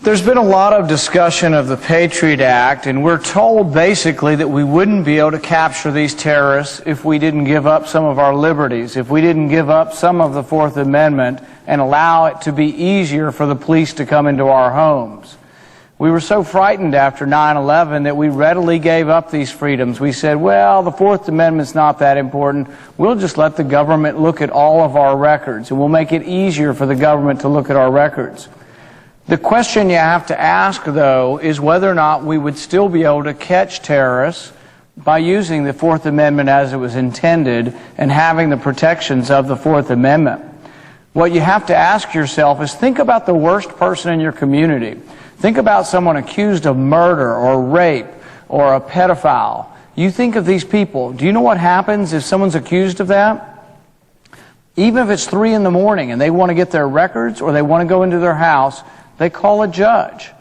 There's been a lot of discussion of the Patriot Act, and we're told basically that we wouldn't be able to capture these terrorists if we didn't give up some of our liberties, if we didn't give up some of the Fourth Amendment and allow it to be easier for the police to come into our homes. We were so frightened after 9/11 that we readily gave up these freedoms. We said, well, the Fourth Amendment's not that important. We'll just let the government look at all of our records, and we'll make it easier for the government to look at our records. The question you have to ask, though, is whether or not we would still be able to catch terrorists by using the Fourth Amendment as it was intended and having the protections of the Fourth Amendment. What you have to ask yourself is, think about the worst person in your community. Think about someone accused of murder or rape or a pedophile. You think of these people. Do you know what happens if someone's accused of that? Even if it's 3 in the morning and they want to get their records or they want to go into their house, they call a judge.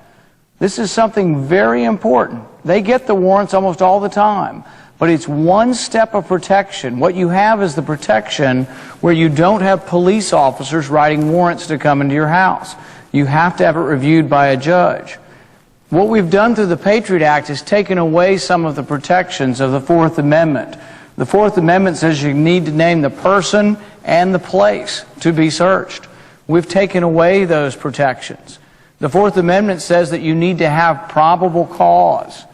This is something very important. They get the warrants almost all the time, but it's one step of protection. What you have is the protection where you don't have police officers writing warrants to come into your house. You have to have it reviewed by a judge. What we've done through the Patriot Act is taken away some of the protections of the Fourth Amendment. The Fourth Amendment says you need to name the person and the place to be searched. We've taken away those protections. The Fourth Amendment says that you need to have probable cause.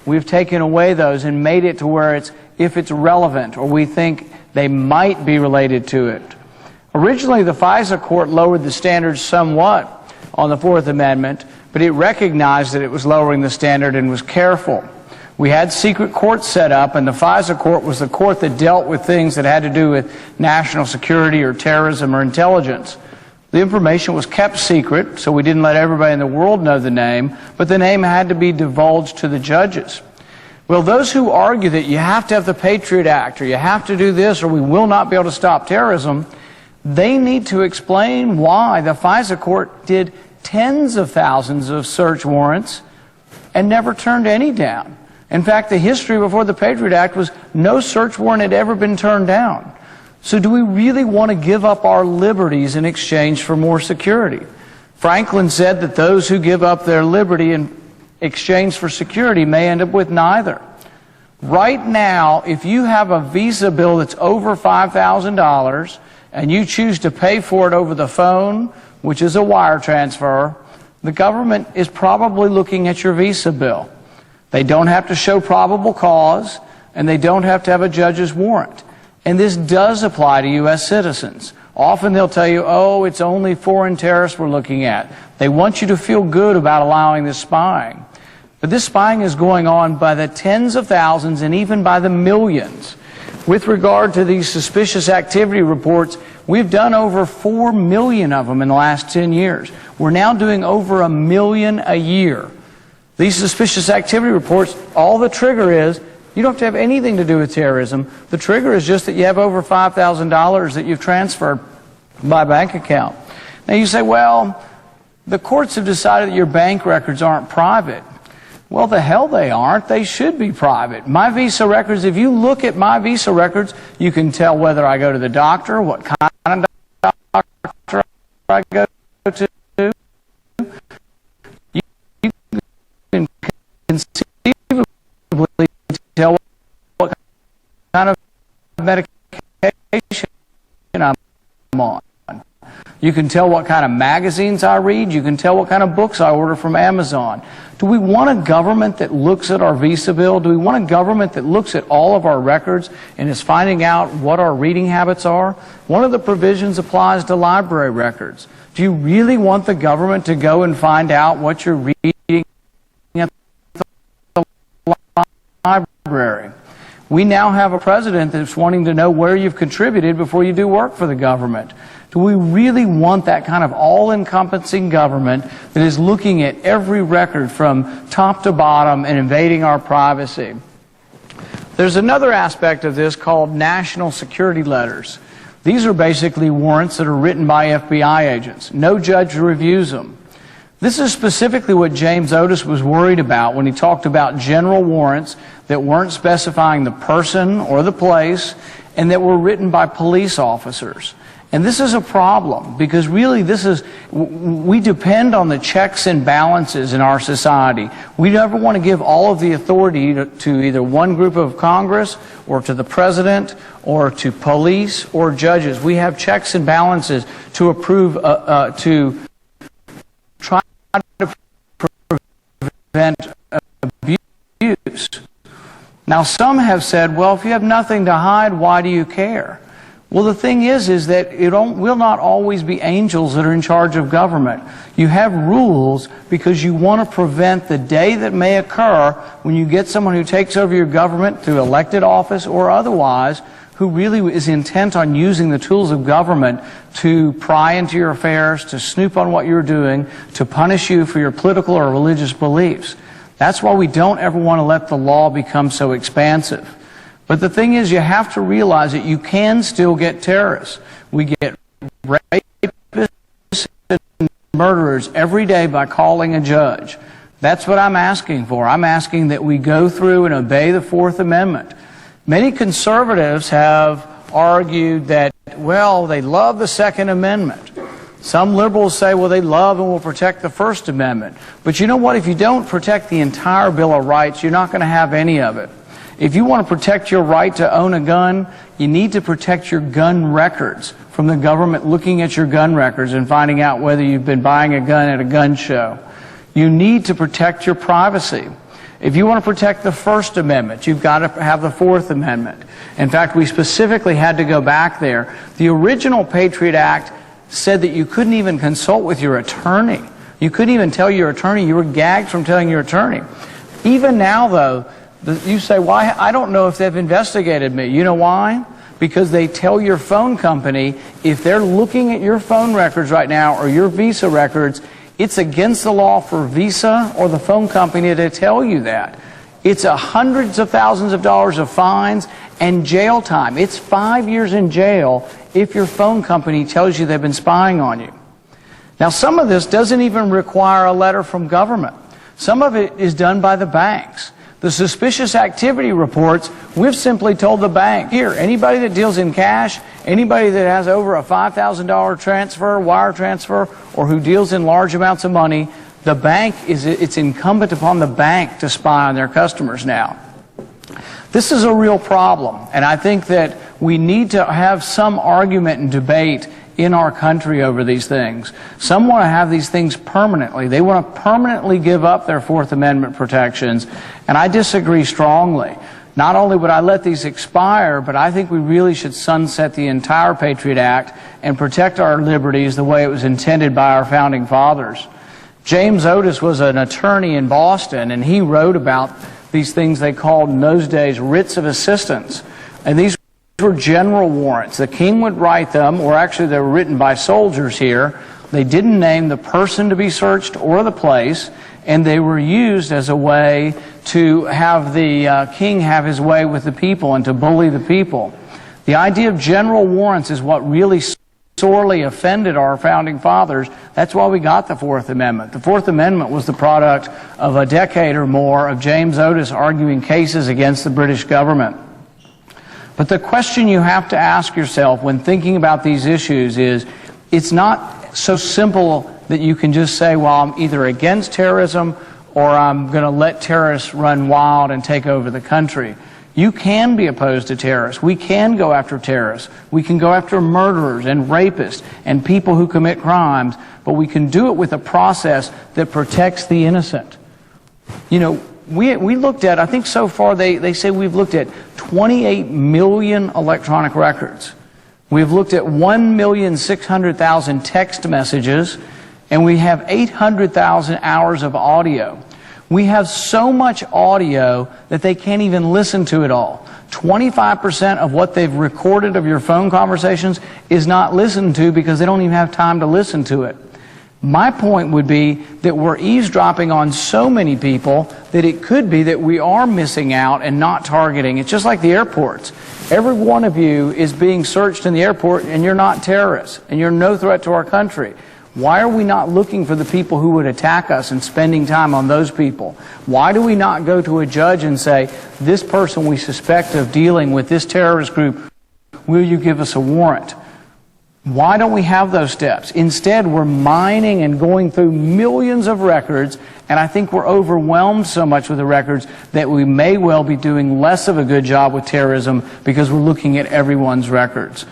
We've taken away those and made it to where it's if it's relevant or we think they might be related to it. Originally, the FISA court lowered the standards somewhat on the Fourth Amendment, but it recognized that it was lowering the standard and was careful. We had secret courts set up, and the FISA court was the court that dealt with things that had to do with national security or terrorism or intelligence. The information was kept secret, so we didn't let everybody in the world know the name, but the name had to be divulged to the judges. Well, those who argue that you have to have the Patriot Act or you have to do this or we will not be able to stop terrorism, they need to explain why the FISA court did tens of thousands of search warrants and never turned any down. In fact, the history before the Patriot Act was no search warrant had ever been turned down. So do we really want to give up our liberties in exchange for more security? Franklin said that those who give up their liberty in exchange for security may end up with neither. Right now, if you have a Visa bill that's over $5,000 and you choose to pay for it over the phone, which is a wire transfer, the government is probably looking at your Visa bill. They don't have to show probable cause, and they don't have to have a judge's warrant. And this does apply to U.S. citizens. Often they'll tell you, oh, it's only foreign terrorists we're looking at. They want you to feel good about allowing this spying. But this spying is going on by the tens of thousands and even by the millions. With regard to these suspicious activity reports, we've done over 4 million of them in the last 10 years. We're now doing over 1 million a year. These suspicious activity reports, all the trigger is, you don't have to have anything to do with terrorism. The trigger is just that you have over $5,000 that you've transferred by bank account. Now you say, well, the courts have decided that your bank records aren't private. Well, the hell they aren't. They should be private. My Visa records, if you look at my Visa records, you can tell whether I go to the doctor, what kind of doctor I go to. You can conceivably tell what kind of medication I'm on. You can tell what kind of magazines I read. You can tell what kind of books I order from Amazon. Do we want a government that looks at our Visa bill? Do we want a government that looks at all of our records and is finding out what our reading habits are? One of the provisions applies to library records. Do you really want the government to go and find out what you're reading at the library? We now have a president that's wanting to know where you've contributed before you do work for the government. Do we really want that kind of all-encompassing government that is looking at every record from top to bottom and invading our privacy? There's another aspect of this called national security letters. These are basically warrants that are written by FBI agents. No judge reviews them. This is specifically what James Otis was worried about when he talked about general warrants that weren't specifying the person or the place and that were written by police officers. And this is a problem because really we depend on the checks and balances in our society. We never want to give all of the authority to either one group of Congress or to the president or to police or judges. We have checks and balances to approve, to try to prevent abuse. Now some have said, well, if you have nothing to hide, why do you care? Well, the thing is that it will not always be angels that are in charge of government. You have rules because you want to prevent the day that may occur when you get someone who takes over your government through elected office or otherwise, who really is intent on using the tools of government to pry into your affairs, to snoop on what you're doing, to punish you for your political or religious beliefs. That's why we don't ever want to let the law become so expansive. But the thing is, you have to realize that you can still get terrorists. We get rapists and murderers every day by calling a judge. That's what I'm asking for. I'm asking that we go through and obey the Fourth Amendment. Many conservatives have argued that, well, they love the Second Amendment. Some liberals say, well, they love and will protect the First Amendment. But you know what? If you don't protect the entire Bill of Rights, you're not going to have any of it. If you want to protect your right to own a gun, you need to protect your gun records from the government looking at your gun records and finding out whether you've been buying a gun at a gun show. You need to protect your privacy. If you want to protect the First Amendment, you've got to have the Fourth Amendment. In fact, we specifically had to go back there. The original Patriot Act said that you couldn't even consult with your attorney. You couldn't even tell your attorney. You were gagged from telling your attorney. Even now, though, you say, why? I don't know if they've investigated me. You know why? Because they tell your phone company, if they're looking at your phone records right now or your Visa records, it's against the law for Visa or the phone company to tell you that. It's hundreds of thousands of dollars of fines and jail time. It's 5 years in jail if your phone company tells you they've been spying on you. Now, some of this doesn't even require a letter from government. Some of it is done by the banks. The suspicious activity reports, we've simply told the bank, here, anybody that deals in cash, anybody that has over a $5,000 transfer, wire transfer, or who deals in large amounts of money, the bank it's incumbent upon the bank to spy on their customers now. This is a real problem, and I think that we need to have some argument and debate in our country over these things. Some want to have these things permanently. They want to permanently give up their Fourth Amendment protections, and I disagree strongly. Not only would I let these expire, but I think we really should sunset the entire Patriot Act and protect our liberties the way it was intended by our founding fathers. James Otis was an attorney in Boston, and he wrote about these things they called in those days writs of assistance. And these were general warrants. The king would write them, or actually they were written by soldiers here. They didn't name the person to be searched or the place, and they were used as a way to have the king have his way with the people and to bully the people. The idea of general warrants is what really sorely offended our founding fathers. That's why we got the Fourth Amendment. The Fourth Amendment was the product of a decade or more of James Otis arguing cases against the British government. But the question you have to ask yourself when thinking about these issues is, it's not so simple that you can just say, well, I'm either against terrorism or I'm going to let terrorists run wild and take over the country. You can be opposed to terrorists. We can go after terrorists. We can go after murderers and rapists and people who commit crimes, but we can do it with a process that protects the innocent. You know, we looked at, I think so far they say we've looked at 28 million electronic records. We've looked at 1,600,000 text messages, and we have 800,000 hours of audio. We have so much audio that they can't even listen to it all. 25% of what they've recorded of your phone conversations is not listened to because they don't even have time to listen to it. My point would be that we're eavesdropping on so many people that it could be that we are missing out and not targeting. It's just like the airports. Every one of you is being searched in the airport, and you're not terrorists, and you're no threat to our country. Why are we not looking for the people who would attack us and spending time on those people? Why do we not go to a judge and say, this person we suspect of dealing with this terrorist group, will you give us a warrant? Why don't we have those steps? Instead, we're mining and going through millions of records, and I think we're overwhelmed so much with the records that we may well be doing less of a good job with terrorism because we're looking at everyone's records.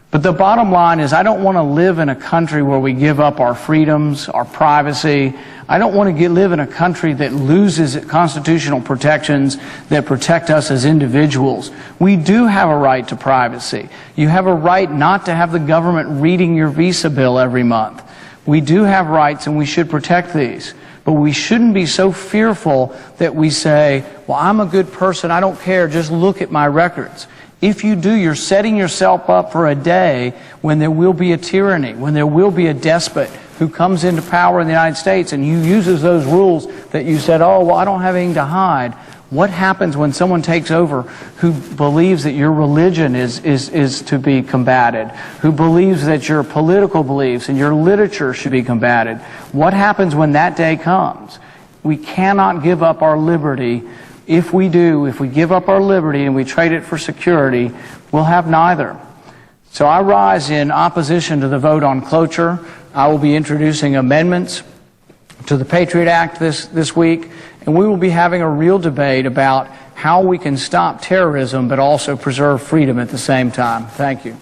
But the bottom line is I don't want to live in a country where we give up our freedoms, our privacy. I don't want to live in a country that loses constitutional protections that protect us as individuals. We do have a right to privacy. You have a right not to have the government reading your visa bill every month. We do have rights and we should protect these. But we shouldn't be so fearful that we say, well, I'm a good person, I don't care, just look at my records. If you do, you're setting yourself up for a day when there will be a tyranny, when there will be a despot who comes into power in the United States and uses those rules that you said, oh, well, I don't have anything to hide. What happens when someone takes over who believes that your religion is to be combated, who believes that your political beliefs and your literature should be combated? What happens when that day comes? We cannot give up our liberty. If we give up our liberty and we trade it for security, we'll have neither. So I rise in opposition to the vote on cloture. I will be introducing amendments to the Patriot Act this week, and we will be having a real debate about how we can stop terrorism but also preserve freedom at the same time. Thank you.